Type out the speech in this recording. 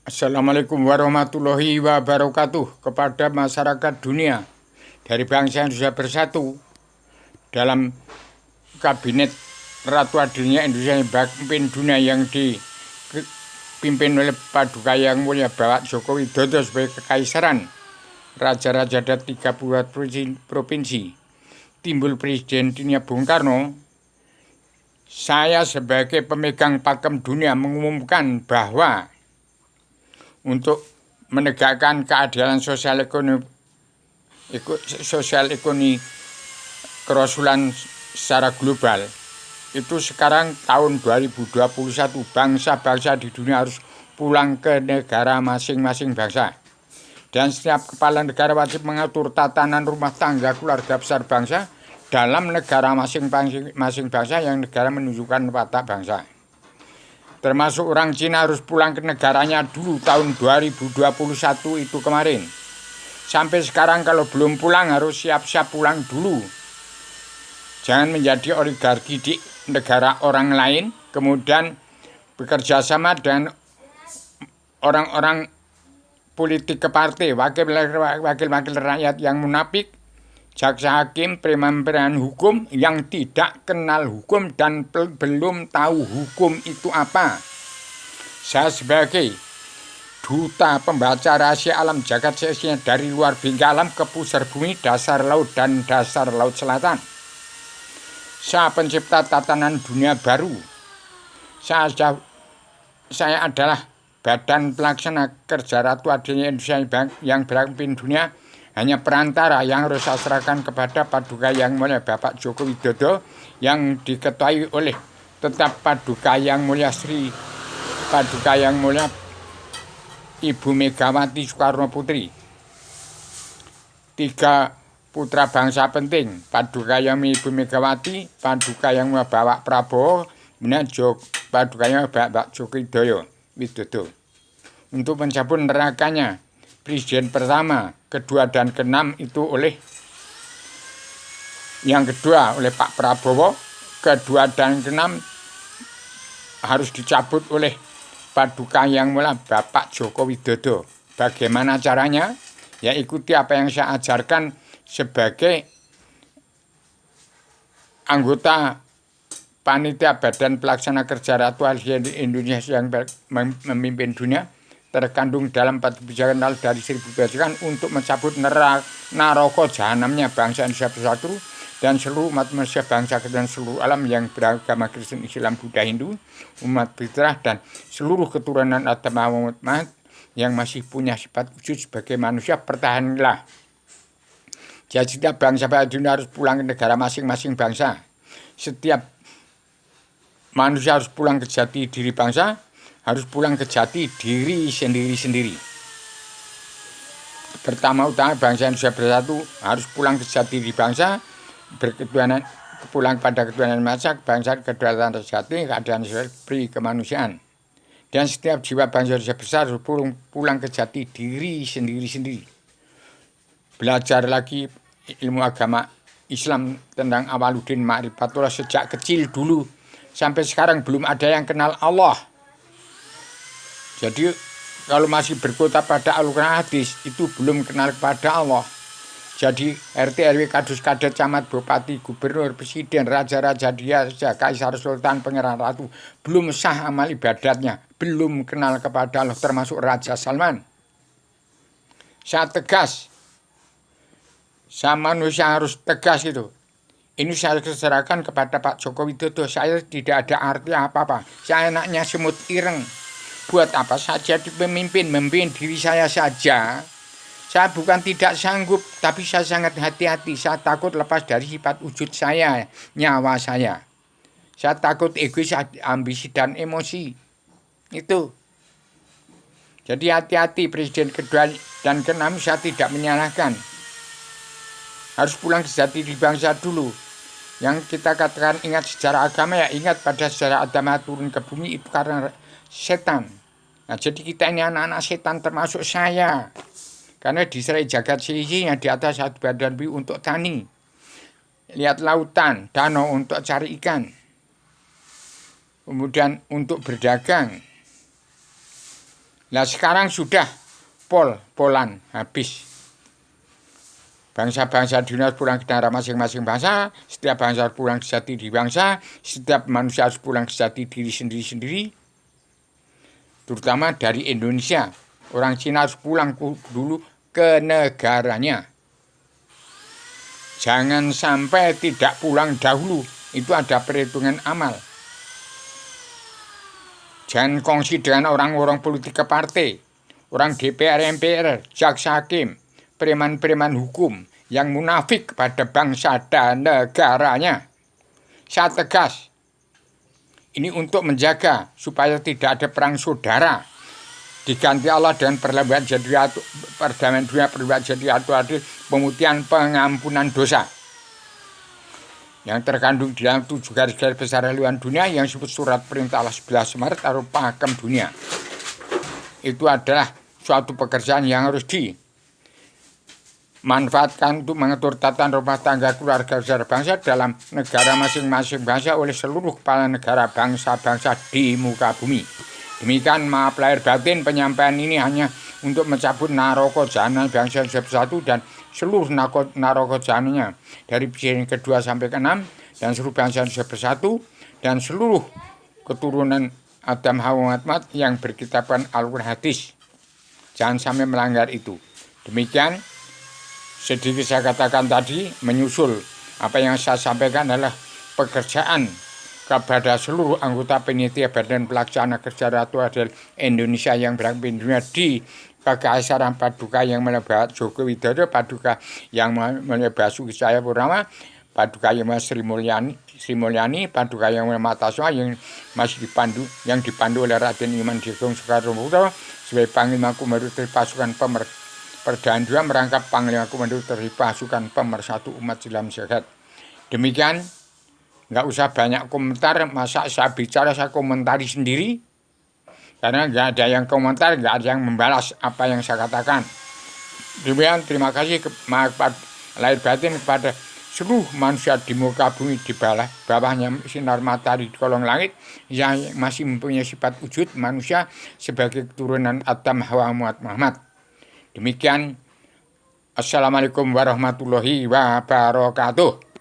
Assalamualaikum warahmatullahi wabarakatuh kepada masyarakat dunia dari bangsa Indonesia bersatu dalam kabinet Ratu Adilnya Indonesia yang pimpin dunia yang dipimpin oleh Paduka Yang Mulia Bapak Joko Widodo sebagai kekaisaran raja-raja dari 30 provinsi. Timbul Presiden dunia Bung Karno, saya sebagai pemegang pakem dunia mengumumkan bahwa untuk menegakkan keadilan sosial ekonomi kerasulan secara global, itu sekarang tahun 2021 bangsa-bangsa di dunia harus pulang ke negara masing-masing bangsa, dan setiap kepala negara wajib mengatur tatanan rumah tangga keluarga besar bangsa dalam negara masing-masing bangsa yang negara menunjukkan watak bangsa. Termasuk orang Cina harus pulang ke negaranya dulu tahun 2021 itu kemarin. Sampai sekarang kalau belum pulang harus siap-siap pulang dulu. Jangan menjadi oligarki di negara orang lain, kemudian bekerja sama dengan orang-orang politik ke partai, wakil-wakil rakyat yang munafik, jaksa hakim, preman-preman hukum yang tidak kenal hukum dan belum tahu hukum itu apa. Saya sebagai duta pembaca rahasia alam jagat seisinya dari luar bingkai alam ke pusar bumi, dasar laut dan dasar laut selatan. Saya pencipta tatanan dunia baru. Saya adalah badan pelaksana kerja Ratu Adilnya Indonesia yang berpimpin dunia, hanya perantara yang harus saya serahkan kepada Paduka Yang Mulia Bapak Joko Widodo yang diketuai oleh tetap Paduka Yang Mulia Paduka Yang Mulia Ibu Megawati Soekarno Putri. 3 putra bangsa penting, Paduka Yang Mulia Ibu Megawati, Paduka Yang Mulia Bapak Prabowo, dan Paduka Yang Mulia Bapak Joko Widodo. Untuk mencabut nerakanya Presiden pertama, kedua, dan keenam itu oleh yang kedua oleh Pak Prabowo, kedua dan keenam harus dicabut oleh Paduka Yang Mulia Bapak Joko Widodo. Bagaimana caranya? Ya ikuti apa yang saya ajarkan sebagai anggota panitia Badan Pelaksana Kerja Ratu Adilnya Indonesia yang memimpin dunia. Terkandung dalam 4 kebijakan dari 1000 kebijakan untuk mencabut neraka jahanamnya bangsa Indonesia bersatu dan seluruh umat manusia bangsa dan seluruh alam yang beragama Kristen, Islam, Buddha, Hindu, umat fitrah dan seluruh keturunan Adam Muhammad yang masih punya sifat wujud sebagai manusia. Pertahanlah. Jadi setiap bangsa pada dunia harus pulang ke negara masing-masing bangsa. Setiap manusia harus pulang ke jati diri bangsa, harus pulang ke jati diri sendiri-sendiri. Pertama-tama bangsa Indonesia bersatu harus pulang ke jati diri bangsa, berketuhanan, pulang pada ketuhanan bangsa, kedaulatan sejati, keadaan seperti kemanusiaan. Dan setiap jiwa bangsa Indonesia besar harus pulang ke jati diri sendiri-sendiri. Belajar lagi ilmu agama Islam tentang Awaluddin Ma'rifatullah sejak kecil dulu. Sampai sekarang belum ada yang kenal Allah. Jadi kalau masih berkutat pada Al-Quran hadis itu belum kenal kepada Allah. Jadi RT RW kadus kadet camat bupati gubernur presiden raja-raja dia kaisar sultan pangeran ratu belum sah amal ibadatnya, belum kenal kepada Allah, termasuk Raja Salman. Saya tegas, sama manusia harus tegas itu. Ini saya serahkan kepada Pak Joko Widodo. Saya tidak ada arti apa-apa. Saya anaknya semut ireng. Buat apa saja memimpin diri saya saja. Saya bukan tidak sanggup, tapi saya sangat hati-hati. Saya takut lepas dari sifat wujud saya, nyawa saya. Saya takut egois, ambisi, dan emosi. Itu. Jadi hati-hati, Presiden kedua dan keenam saya tidak menyalahkan. Harus pulang ke jati diri bangsa dulu. Yang kita katakan ingat sejarah agama, ya ingat pada sejarah Adam turun ke bumi itu karena setan. Nah, jadi kita ini anak-anak setan termasuk saya. Karena diserai jagat seisinya di atas satu badan bumi untuk tani. Lihat lautan, danau untuk cari ikan. Kemudian untuk berdagang. Nah sekarang sudah polan habis. Bangsa-bangsa dunia harus pulang ke daerah masing-masing bangsa, setiap bangsa harus pulang ke jati diri bangsa, setiap manusia harus pulang ke jati diri sendiri-sendiri, terutama dari Indonesia. Orang Cina harus pulang dulu ke negaranya. Jangan sampai tidak pulang dahulu, itu ada perhitungan amal. Jangan kongsi dengan orang-orang politik ke partai, orang DPR, MPR, jaksa hakim, preman-preman hukum yang munafik pada bangsa dan negaranya. Saya tegas, ini untuk menjaga supaya tidak ada perang saudara. Diganti Allah dengan perlembahan jadi perdamaian dunia, perlembahan jadi adil, pemutihan pengampunan dosa. Yang terkandung di dalam 7 garis-garis besar haluan dunia yang disebut surat perintah Allah 11 Maret atau pakem dunia. Itu adalah suatu pekerjaan yang harus dimanfaatkan untuk mengatur tata rumah tangga keluarga besar bangsa dalam negara masing-masing bangsa oleh seluruh kepala negara bangsa-bangsa di muka bumi. Demikian maaf lahir batin penyampaian ini hanya untuk mencabut naroko jahanam bangsa bersatu dan seluruh naroko jahanamnya dari presiden kedua sampai ke-6 dan seluruh bangsa bersatu dan seluruh keturunan Adam Hawa Muhammad yang berkitabkan Al-Quran hadis. Jangan sampai melanggar itu. Demikian sedikit saya katakan tadi, menyusul apa yang saya sampaikan adalah pekerjaan kepada seluruh anggota panitia Badan Pelaksana Kerja Ratu Adil Indonesia yang berada di dunia di Kekaisaran Paduka yang melebat Joko Widodo, Paduka yang melebat Basuki Cahayapurnama, Paduka yang Sri Mulyani, Paduka yang Mataswa yang masih dipandu oleh Raden Iman Digong Soekarno Putra sebagai Panglima Komando Pasukan Perdana II merangkap Panglima Komando Pasukan Pemersatu Umat Islam Sehat. Demikian, nggak usah banyak komentar, masa saya bicara saya komentari sendiri. Karena nggak ada yang komentar, nggak ada yang membalas apa yang saya katakan. Demikian, terima kasih lahir batin kepada seluruh manusia di muka bumi, di bawahnya sinar matahari di kolong langit yang masih mempunyai sifat wujud manusia sebagai keturunan Adam Hawa Muhammad. Demikian, assalamualaikum warahmatullahi wabarakatuh.